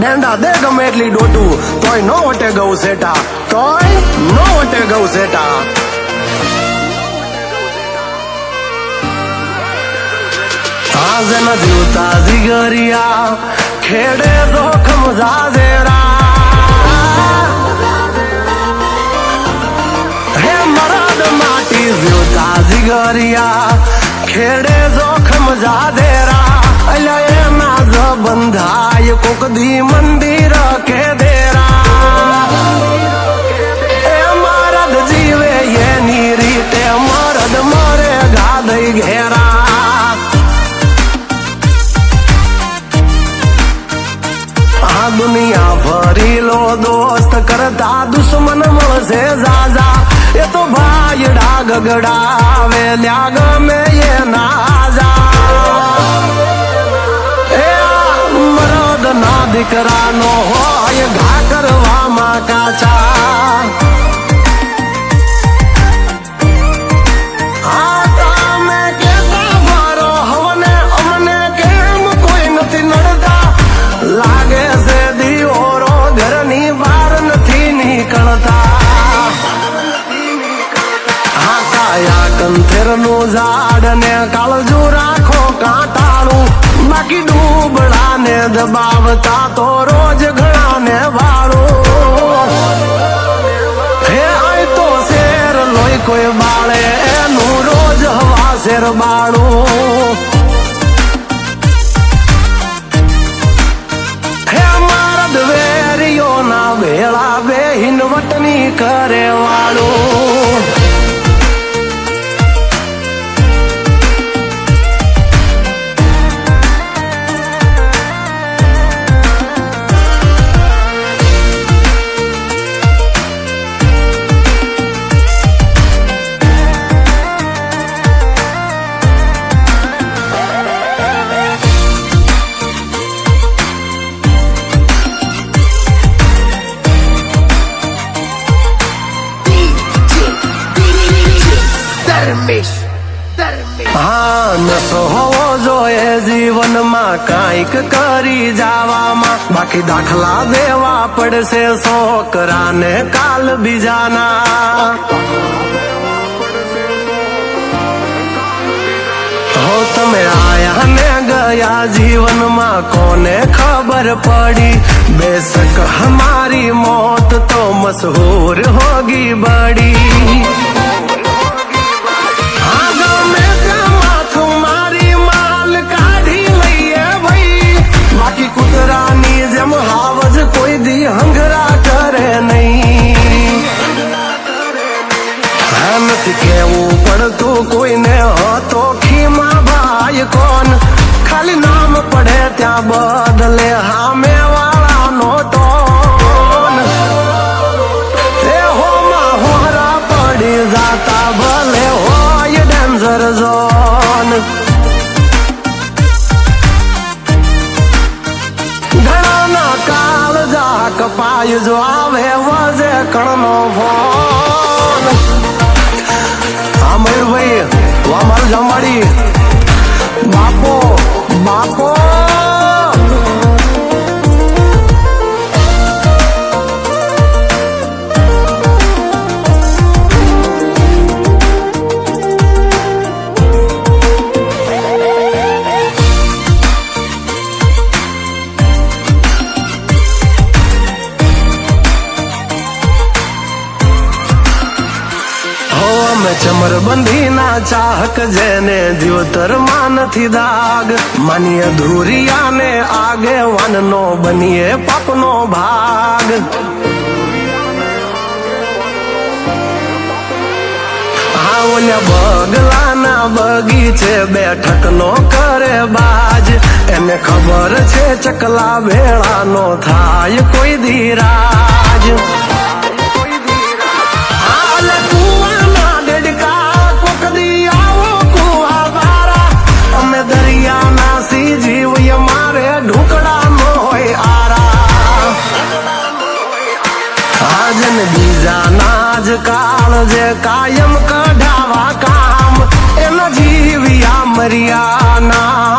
ડેંડા દે ગમે એટલી ડોટું તોય નો વટે ગૌ સેટા, તોય નો વટે ગૌ સેટા. આજે ન જીવતા જીગરિયા ખેડે જોખમ જાજેરા, હે મરદ માટી જીવતા જીગરિયા ખેડે જોખમ જાજેરા. અલ્યા એના જ બંધાય કોક દી મંદિર કે દેરા, એ મરદ જીવે એની રીતે મરદ મરે ગાદઈ ઘેરા. આ દુનિયા ભરી લો દોસ્ત કરતા દુશ્મન મળશે જાજા, એ તો ભાઈડા ગગડાવે લ્યા ગમે એના જા. મરદ ના દીકરાનો હોય ઘા કરવામાં કાચા, આ તમે કેતા મારો હવને અમને કેમ કોઈ નથી નડતા, લાગે છે દિયોરો ઘરની બહાર નથી નીકળતા. હા કાયા કંથેર નું ઝાડ ને કાળજુ રાખો કાંટાળું, બાકી ડૂબડા ને દબાવતા તો રોજ ઘણા ને વાળું. હે આય તો શેર લોહી કોઈ બાળે એનું રોજ હવા શેર બાળું. હે મરદ વેરીઓ ના વેળા બેહીન વટની કરે વાળું. હા નશો હોવો જોઈએ જીવનમાં કાંઈક કરી જાવામાં, બાકી દાખલા દેવા પડશે છોકરાને કાલ બીજાના. હો તમે આયા ને ગયા જીવનમાં કોને ખબર પડી, બેશક હમારી મોત તો મશહૂર હોગી બડી. કૂતરાની જેમ હાવજ કોઈ દી હંગરા કરે નહીં, હા નથી કેવું પડતું કોઈને હતો ખીમા ભાઈ કોણ, ખાલી નામ પડે ત્યાં બદલે હામે વાળાનો ટોન. એ હોમાં હોરા પડી જાતા ભલે હોય ડેન્જર ઝોન. કપાય જો આવે વાજે કણનો ફોન. હા મયુરભાઈ વા મારું જમાડી બાપો બાપો. ચમરબંધી ના ચાહક જેને દિવતર માં નથી દાગ, માનીએ ધુરિયાને આગેવાન નો બનીએ પાપનો ભાગ. હા ઓલ્યા બગલાના બગીચે બેઠક નો કરે બાજ, એને ખબર છે ચકલા ભેળાનો થાય કોઈ ધીરાજ. દરિયાના સી જીવ મારે ઢુકડા નો હોય આરા, આજન બીજાના જ કાળ જે કાયમ કઢાવા કામ, એના જીવ્યા મર્યાના.